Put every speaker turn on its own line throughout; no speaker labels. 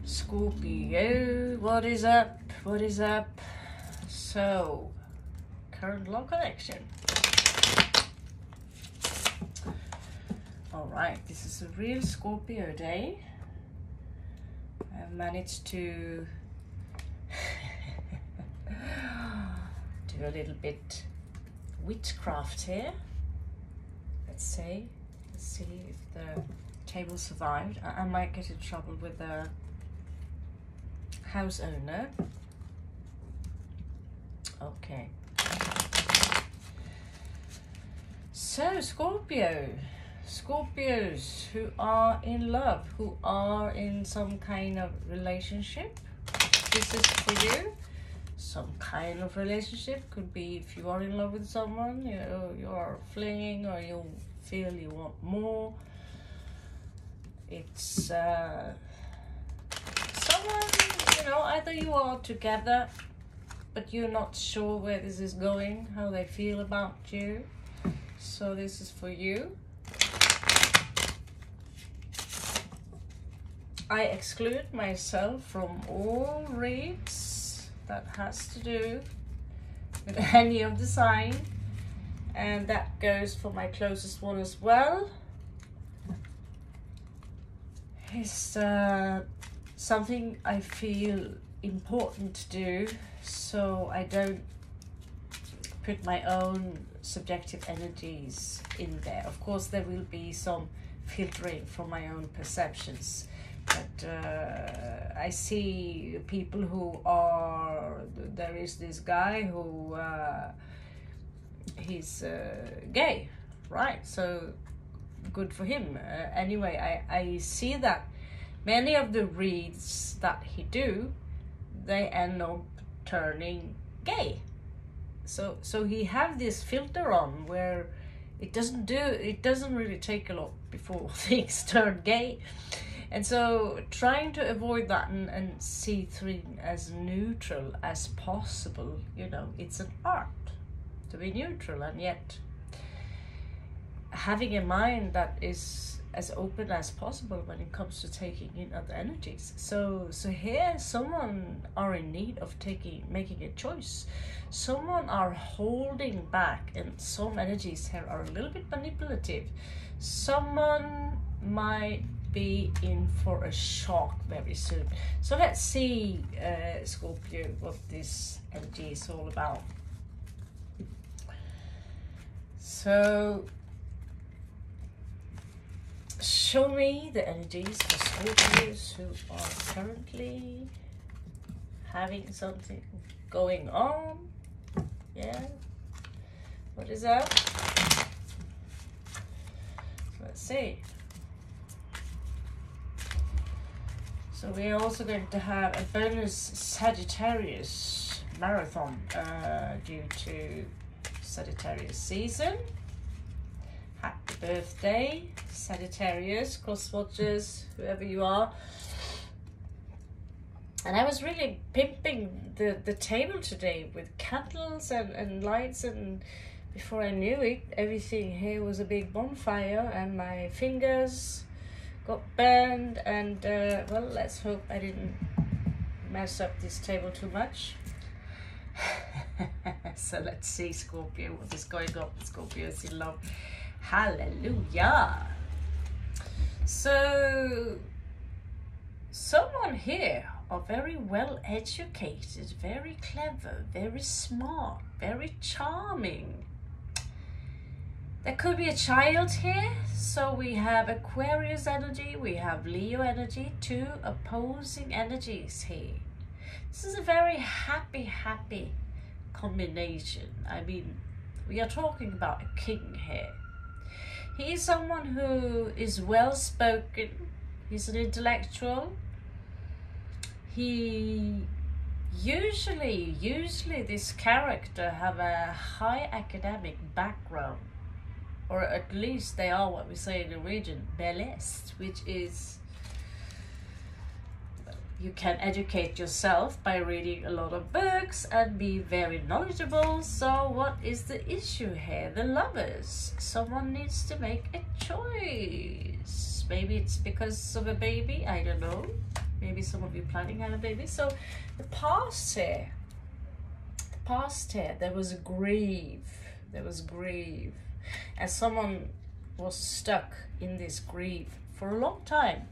Scorpio, what is up? What is up? So, current love connection. Alright, this is a real Scorpio day. I've managed to do a little bit witchcraft here. Let's see if the table survived. I might get in trouble with the house owner. Okay. So Scorpios who are in love, who are in some kind of relationship, this is for you. Some kind of relationship could be if you are in love with someone, you are flinging, or you feel you want more. It's someone, either you are together but you're not sure where this is going, how they feel about you. So this is for you. I exclude myself from all reads that has to do with any of the sign, and that goes for my closest one as well. It's something I feel important to do, so I don't put my own subjective energies in there. Of course, there will be some filtering from my own perceptions, but I see people who are, there is this guy who he's gay, right? So good for him. Anyway, I see that many of the reads that he do, they end up turning gay. So he have this filter on where it doesn't really take a lot before things turn gay. And so trying to avoid that and see through as neutral as possible, it's an art to be neutral, and yet having a mind that is as open as possible when it comes to taking in other energies. So here someone are in need of making a choice. Someone are holding back, and some energies here are a little bit manipulative. Someone might be in for a shock very soon. So let's see, Scorpio, what this energy is all about. So show me the energies for Scorpios who are currently having something going on. Yeah, what is that? Let's see. So we're also going to have a bonus Sagittarius marathon due to Sagittarius season. Happy birthday, Sagittarius, cross-watchers, whoever you are. And I was really pimping the table today with candles and lights, and before I knew it, everything here was a big bonfire, and my fingers got burned, and well, let's hope I didn't mess up this table too much. So let's see, Scorpio, what is going on with Scorpios in love. Hallelujah. So someone here are very well educated, very clever, very smart, very charming. There could be a child here. So we have Aquarius energy, we have Leo energy, two opposing energies here. This is a very happy combination. I mean, we are talking about a king here. He is someone who is well spoken. He's an intellectual. He usually this character have a high academic background, or at least they are what we say in the region, belest, which is, you can educate yourself by reading a lot of books and be very knowledgeable. So what is the issue here? The lovers. Someone needs to make a choice. Maybe it's because of a baby, I don't know. Maybe maybe some of you planning to have a baby. So the past here, there was grief. There was grief. And someone was stuck in this grief for a long time.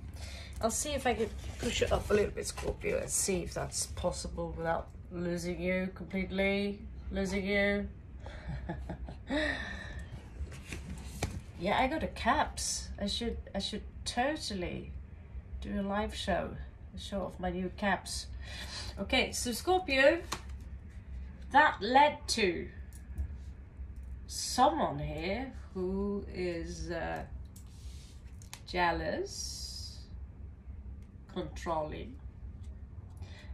I'll see if I can push it up a little bit, Scorpio, and see if that's possible without losing you completely. Losing you. Yeah, I got a caps. I should totally do a live show. Show off my new caps. Okay, so Scorpio, that led to someone here who is jealous, controlling,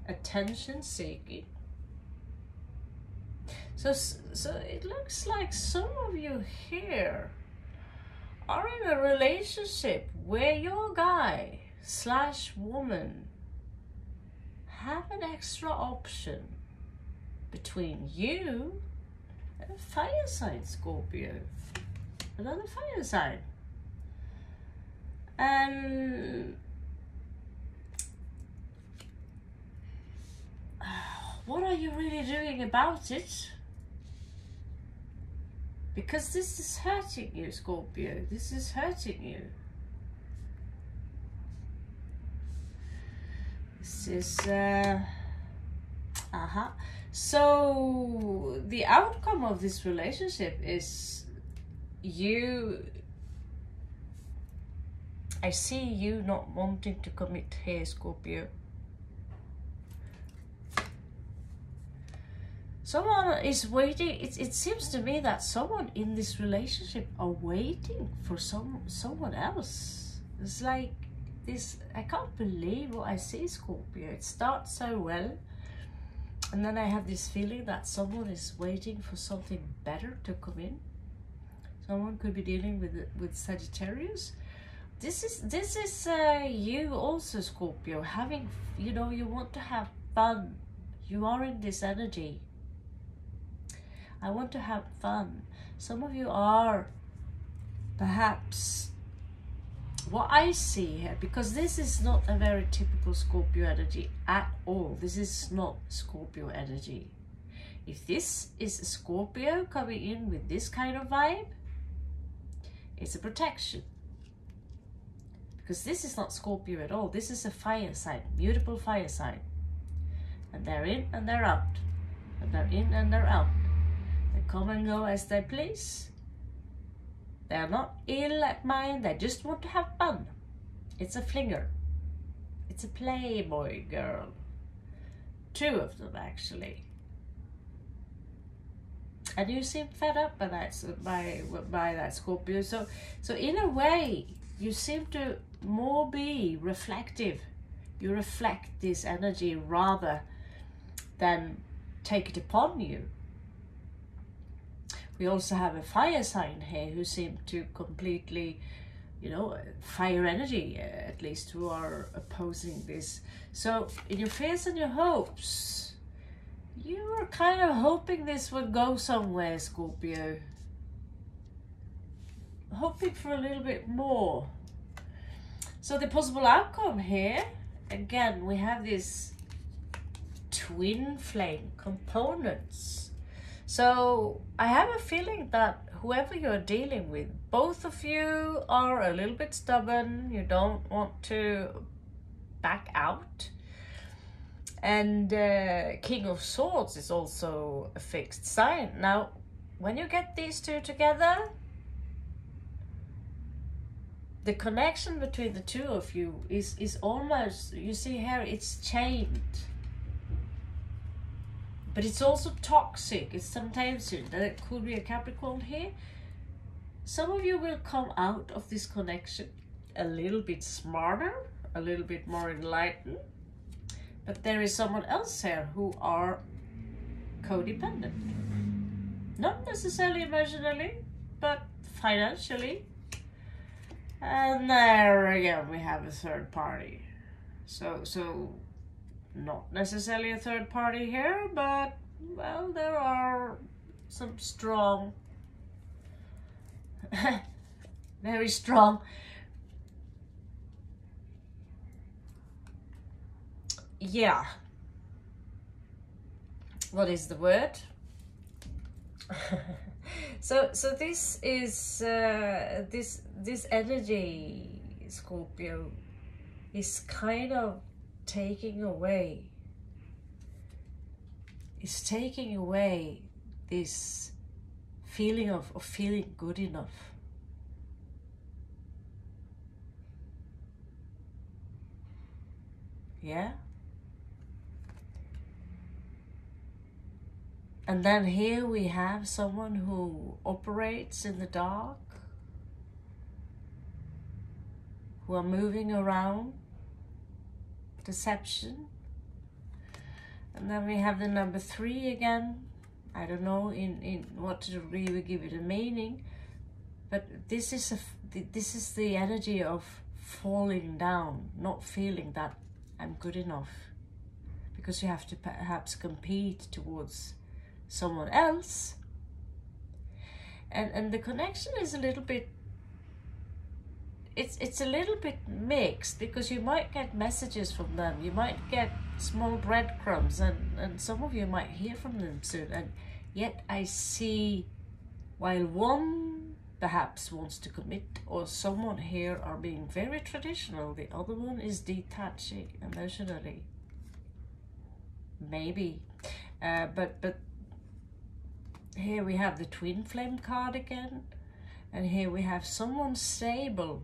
attention seeking. So it looks like some of you here are in a relationship where your guy / woman have an extra option between you and a fire sign, Scorpio. Another fire sign. And what are you really doing about it? Because this is hurting you, Scorpio. This is hurting you. This is, So the outcome of this relationship is I see you not wanting to commit here, Scorpio. Someone is waiting. It seems to me that someone in this relationship are waiting for someone else. It's like this. I can't believe what I see, Scorpio. It starts so well, and then I have this feeling that someone is waiting for something better to come in. Someone could be dealing with Sagittarius. This is you also, Scorpio. Having, you want to have fun. You are in this energy. I want to have fun. Some of you are perhaps what I see here, because this is not a very typical Scorpio energy at all. This is not Scorpio energy. If this is a Scorpio coming in with this kind of vibe, it's a protection. Because this is not Scorpio at all. This is a fire sign, mutable fire sign. And they're in and they're out. And they're in and they're out. They come and go as they please. They're not ill at mind. They just want to have fun. It's a flinger. It's a playboy girl. 2 of them, actually. And you seem fed up by that, by that, Scorpio. So in a way, you seem to more be reflective. You reflect this energy rather than take it upon you. We also have a fire sign here who seem to completely, fire energy, at least, who are opposing this. So in your fears and your hopes, you were kind of hoping this would go somewhere, Scorpio. Hoping for a little bit more. So the possible outcome here, again, we have these twin flame components. So I have a feeling that whoever you're dealing with, both of you are a little bit stubborn. You don't want to back out. And King of Swords is also a fixed sign. Now, when you get these two together, the connection between the two of you is almost, you see here, it's chained. But it's also toxic. It's sometimes, there could be a Capricorn here. Some of you will come out of this connection a little bit smarter, a little bit more enlightened. But there is someone else here who are codependent. Not necessarily emotionally, but financially. And there again, we have a third party. So not necessarily a third party here, but, well, there are some strong, very strong yeah, what is the word? So this is this energy, Scorpio, is kind of taking away this feeling of feeling good enough. Yeah. And then here we have someone who operates in the dark, who are moving around, deception. And then we have the number 3 again. I don't know in what degree we give it a meaning, but this is the energy of falling down, not feeling that I'm good enough, because you have to perhaps compete towards someone else. And the connection is a little bit, it's a little bit mixed, because you might get messages from them, you might get small breadcrumbs, and some of you might hear from them soon. And yet I see, while one perhaps wants to commit, or someone here are being very traditional, the other one is detaching emotionally. Maybe. But here we have the twin flame card again, and here we have someone stable.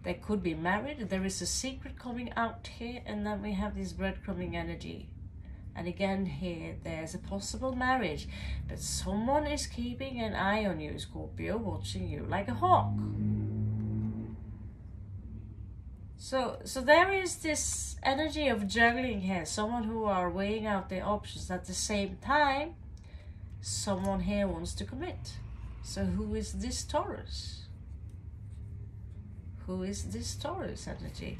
They could be married. There is a secret coming out here, and then we have this breadcrumbing energy. And again here, there's a possible marriage, but someone is keeping an eye on you, Scorpio, watching you like a hawk. So there is this energy of juggling here, someone who are weighing out their options. At the same time, someone here wants to commit. So who is this Taurus? Who is this Taurus energy?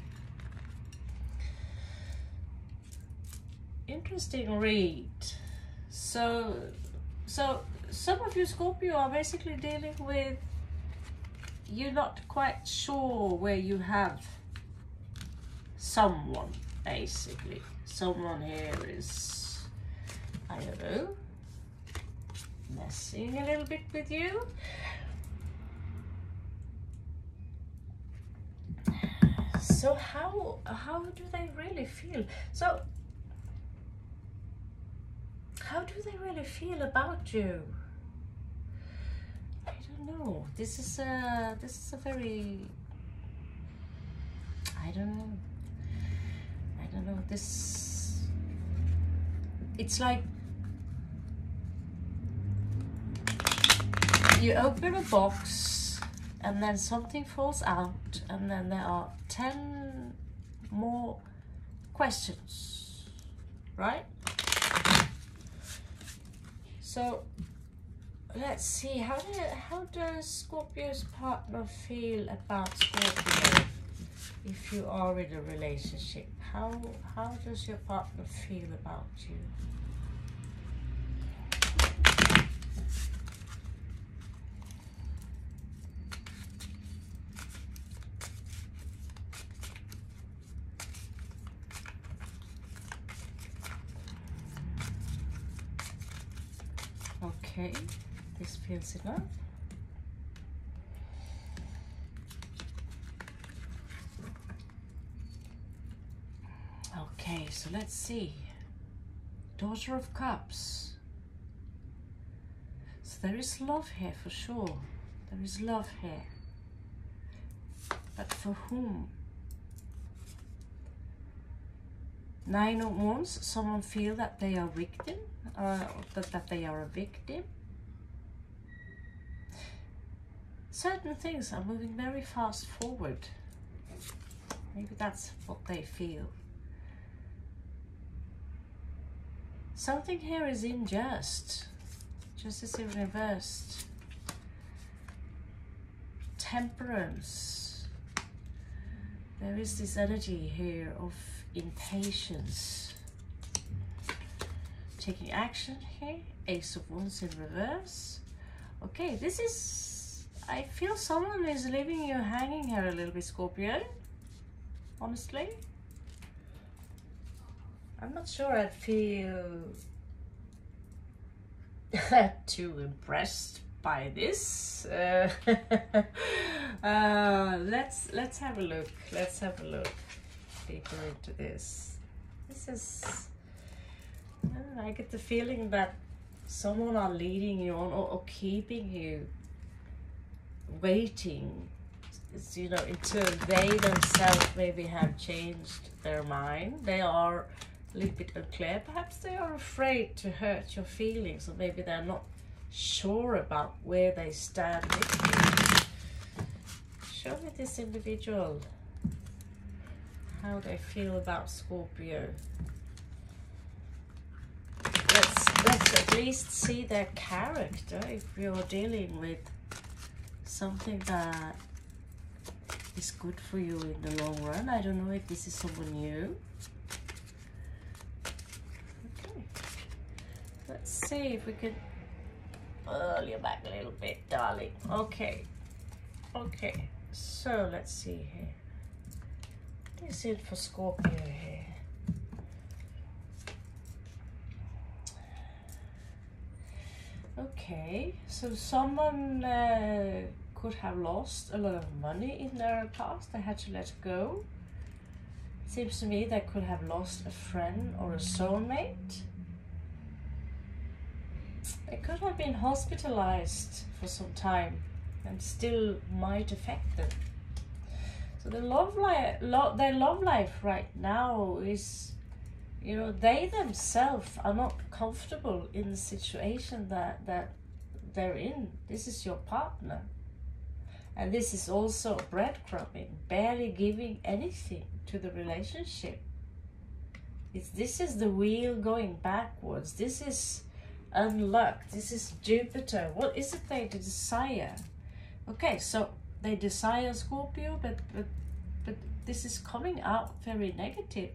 Interesting read. So some of you Scorpio are basically dealing with, you're not quite sure where you have someone, basically. Someone here is, I don't know, messing a little bit with you. So how do they really feel? So how do they really feel about you? I don't know. This is a very, I don't know. This, it's like you open a box and then something falls out, and then there are 10 more questions, right? So let's see, how does Scorpio's partner feel about Scorpio? If you are in a relationship, how does your partner feel about you? Okay, this feels enough. Okay, so let's see. Daughter of Cups. So there is love here for sure. There is love here. But for whom? Nine of Wands. Someone feel that they are victim, that they are a victim. Certain things are moving very fast forward. Maybe that's what they feel. Something here is unjust. Justice in reversed. Temperance. There is this energy here of impatience. Taking action here. Ace of Wands in reverse. Okay, this is, I feel someone is leaving you hanging here a little bit, Scorpio. honestly. I'm not sure I'd feel too impressed by this. Let's have a look. Let's have a look deeper into this. This is, I get the feeling that someone are leading you on, or keeping you waiting, you know, until they themselves maybe have changed their mind. They are a little bit unclear. Perhaps they are afraid to hurt your feelings, or maybe they're not sure about where they stand with you. Show me this individual, how they feel about Scorpio. Let's at least see their character if you're dealing with something that is good for you in the long run. I don't know if this is someone new. Okay. Let's see if we can pull you back a little bit, darling. Okay. Okay. So let's see here. What is it for Scorpio here? Okay, so someone could have lost a lot of money in their past. They had to let go. Seems to me they could have lost a friend or a soulmate. They could have been hospitalized for some time and still might affect them. So their love life right now is, you know, they themselves are not comfortable in the situation that they're in. This is your partner. And this is also breadcrumbing, barely giving anything to the relationship. This is the wheel going backwards. This is unluck. This is Jupiter. What is it they desire? Okay, so they desire Scorpio, but this is coming out very negative.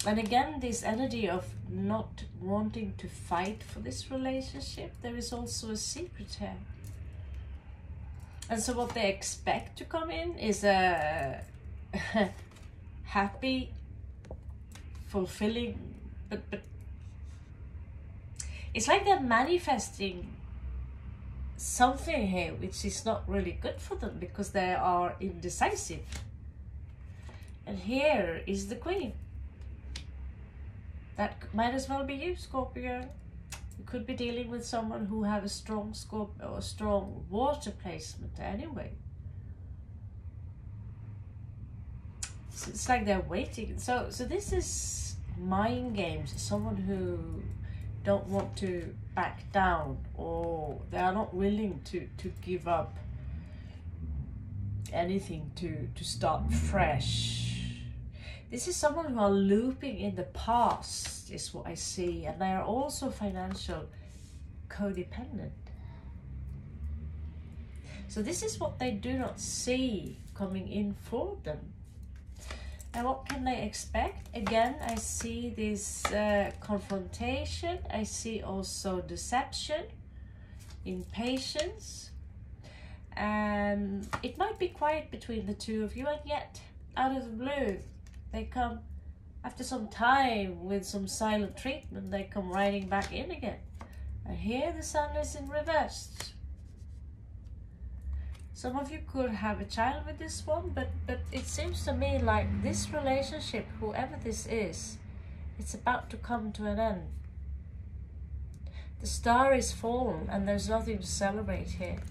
And again, this energy of not wanting to fight for this relationship, there is also a secret here. And so what they expect to come in is a happy, fulfilling, but it's like they're manifesting something here which is not really good for them because they are indecisive. And here is the Queen. That might as well be you, Scorpio. You could be dealing with someone who have a strong Scorpio or a strong water placement anyway. So it's like they're waiting. So this is mind games. Someone who don't want to back down, or they are not willing to give up anything to start fresh. This is someone who are looping in the past, is what I see. And they are also financial codependent. So this is what they do not see coming in for them. And what can they expect? Again, I see this confrontation. I see also deception, impatience. And it might be quiet between the two of you, and yet, out of the blue, they come, after some time with some silent treatment, they come riding back in again. And here the sun is in reverse. Some of you could have a child with this one, but it seems to me like this relationship, whoever this is, it's about to come to an end. The star is fallen and there's nothing to celebrate here.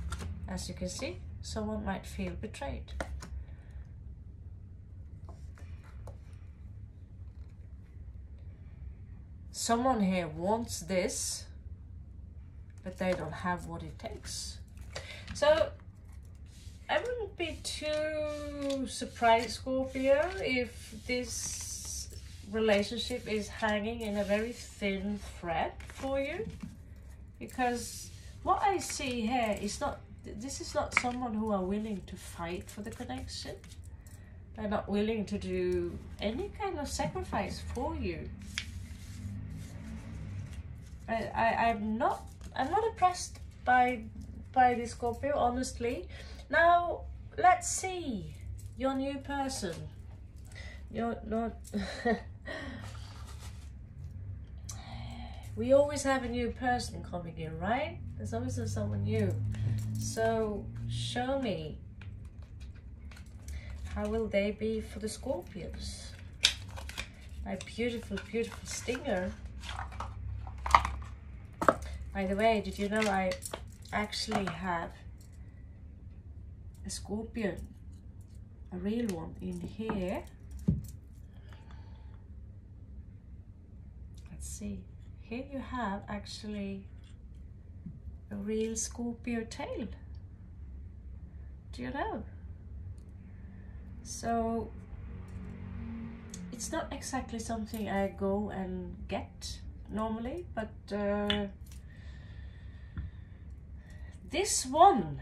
As you can see, someone might feel betrayed. Someone here wants this, but they don't have what it takes. So I wouldn't be too surprised, Scorpio, if this relationship is hanging in a very thin thread for you. Because what I see here is not, this is not someone who are willing to fight for the connection. They're not willing to do any kind of sacrifice for you. I'm not impressed by this Scorpio, honestly. Now let's see your new person. You're not... We always have a new person coming in, right? There's always someone new. So show me, how will they be for the Scorpios? My beautiful, beautiful stinger. By the way, did you know I actually have a scorpion, a real one, in here? Let's see. Here you have actually a real Scorpio tail. Do you know? So it's not exactly something I go and get normally, but this one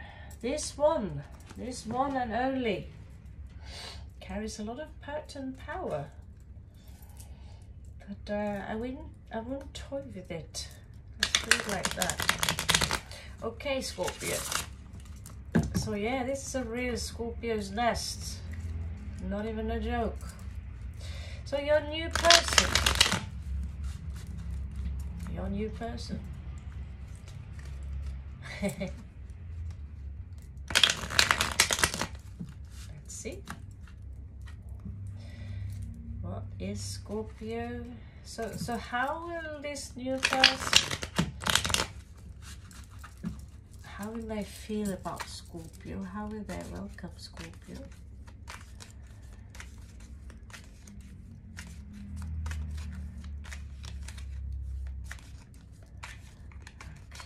and only carries a lot of potent power. But I wouldn't toy with it. Let's put it like that. Okay, Scorpio. So yeah, this is a real Scorpio's nest. Not even a joke. So your new person. Your new person. Let's see. What is Scorpio? So how will this new person, how will they feel about Scorpio? How will they welcome Scorpio?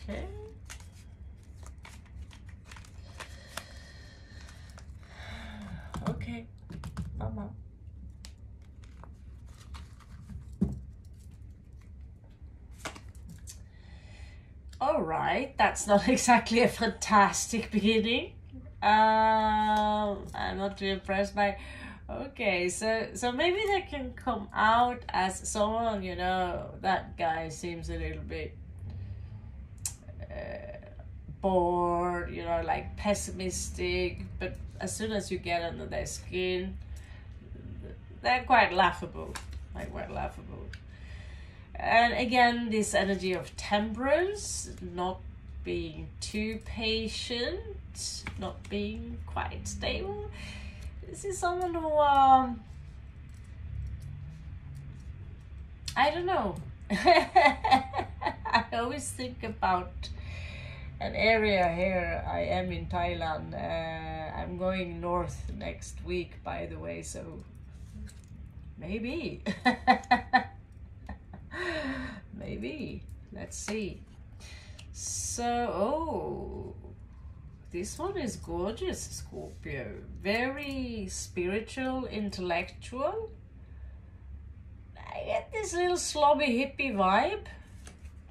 Okay. Okay, Mama. All right, that's not exactly a fantastic beginning. I'm not too impressed by. Okay, so maybe they can come out as someone, you know, that guy seems a little bit bored, you know, like pessimistic, but as soon as you get under their skin, they're quite laughable, like quite laughable. And again, this energy of temperance, not being too patient, not being quite stable. This is someone who, I don't know. I always think about an area here. I am in Thailand. I'm going north next week, by the way, so maybe. Maybe. Let's see. So, oh, this one is gorgeous, Scorpio. Very spiritual, intellectual. I get this little slobby hippie vibe.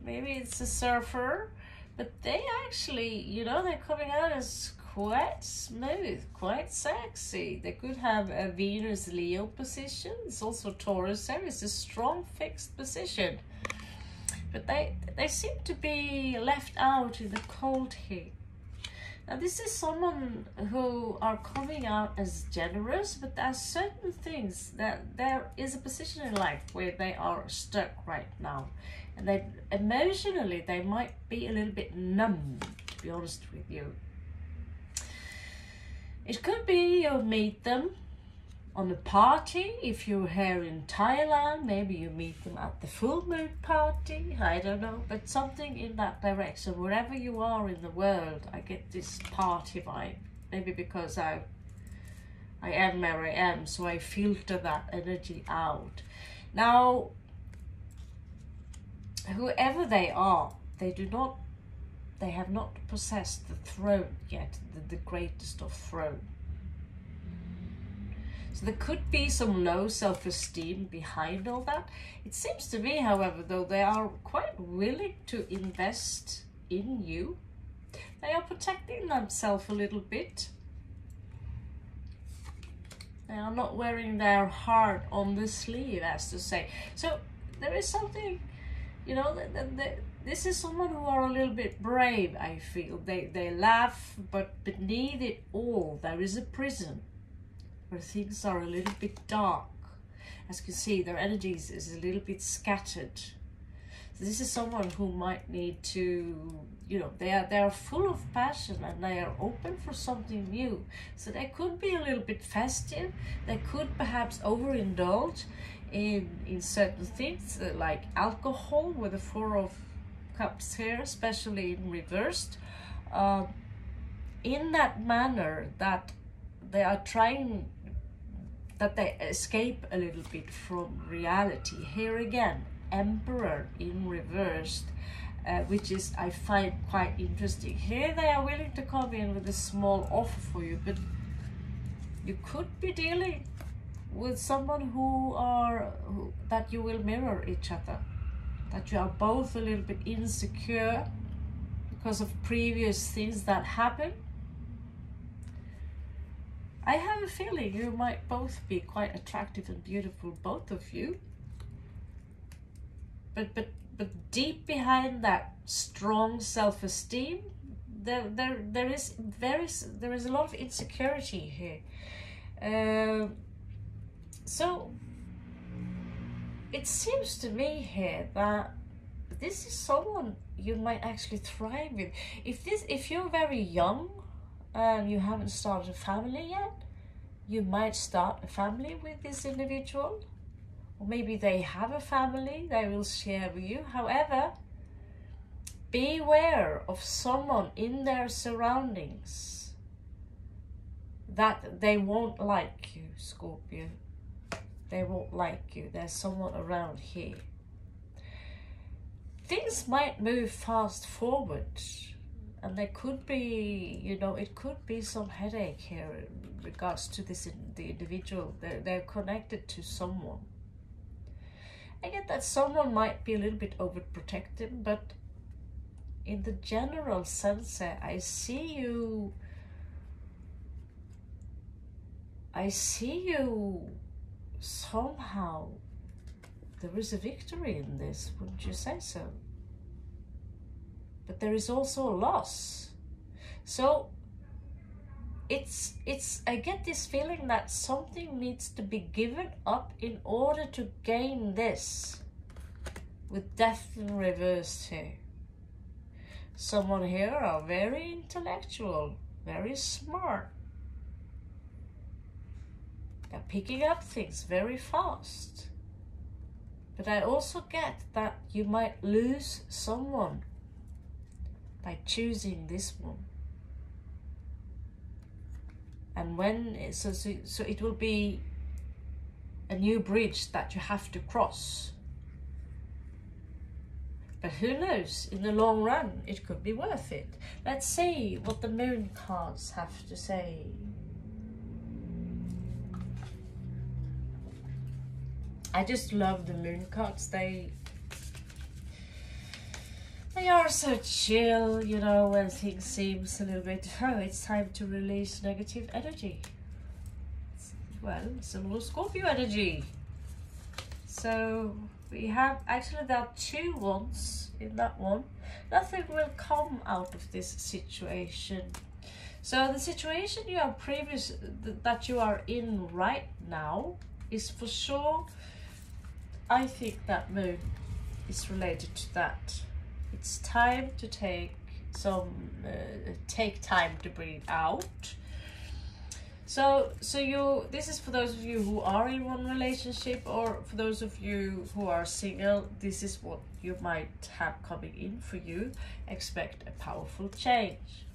Maybe it's a surfer. But they actually, you know, they're coming out as quite smooth, quite sexy. They could have a Venus-Leo position. It's also Taurus there. It's a strong fixed position. But they seem to be left out in the cold here. Now this is someone who are coming out as generous, but there are certain things that there is a position in life where they are stuck right now. And they emotionally, they might be a little bit numb, to be honest with you. It could be you'll meet them on a party. If you're here in Thailand, maybe you meet them at the full moon party. I don't know, but something in that direction. Wherever you are in the world, I get this party vibe. Maybe because I am where I am, so I filter that energy out. Now, whoever they are, they have not possessed the throne yet, the greatest of throne. So there could be some low self-esteem behind all that. It seems to me, however, though, they are quite willing to invest in you. They are protecting themselves a little bit. They are not wearing their heart on the sleeve, as to say. So there is something, you know, this is someone who are a little bit brave, I feel. They laugh, but beneath it all, there is a prison. where things are a little bit dark. As you can see, their energies is a little bit scattered. So this is someone who might need to, you know, they are full of passion and they are open for something new. So they could be a little bit festive. They could perhaps overindulge in certain things like alcohol with the Four of Cups here, especially in reversed. In that manner that they are trying, that they escape a little bit from reality. Here again, Emperor in reversed, which is, I find quite interesting. Here they are willing to come in with a small offer for you, but you could be dealing with someone that you will mirror each other, that you are both a little bit insecure because of previous things that happened. I have a feeling you might both be quite attractive and beautiful, both of you. But deep behind that strong self-esteem, there is a lot of insecurity here. So it seems to me here that this is someone you might actually thrive with. If you're very young and you haven't started a family yet, you might start a family with this individual. Or maybe they have a family they will share with you. However, beware of someone in their surroundings that they won't like you, Scorpio. They won't like you. There's someone around here. Things might move fast forward, and there could be, you know, it could be some headache here in regards to the individual. They're connected to someone. I get that someone might be a little bit overprotective, but in the general sense, I see you somehow, there is a victory in this, wouldn't you say so? But there is also a loss. So I get this feeling that something needs to be given up in order to gain this, with death in reverse here. Someone here are very intellectual, very smart. They're picking up things very fast. But I also get that you might lose someone by choosing this one. And so it will be a new bridge that you have to cross. But who knows, in the long run, it could be worth it. Let's see what the moon cards have to say. I just love the moon cards. They are so chill, you know, when things seems a little bit, oh, it's time to release negative energy. Well, it's a little Scorpio energy. So we have, actually there are 2 ones in that one. Nothing will come out of this situation. So the situation you are that you are in right now is for sure, I think that moon is related to that. It's time to take time to breathe out. So this is for those of you who are in one relationship, or for those of you who are single, this is what you might have coming in for you. Expect a powerful change.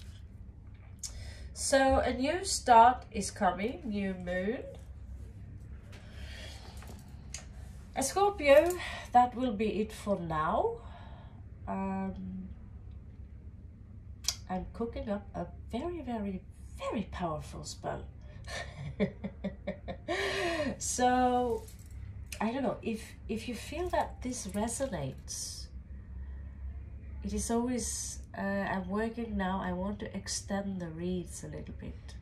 So a new start is coming, new moon. A Scorpio, that will be it for now. I'm cooking up a very, very, very powerful spell. So I don't know if you feel that this resonates. It is always I'm working now. I want to extend the reads a little bit,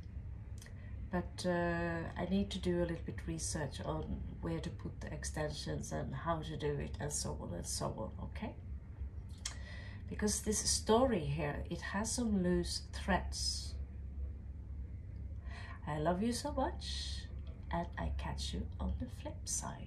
but I need to do a little bit research on where to put the extensions and how to do it, and so on and so on. Okay. Because this story here, it has some loose threads. I love you so much. and I catch you on the flip side.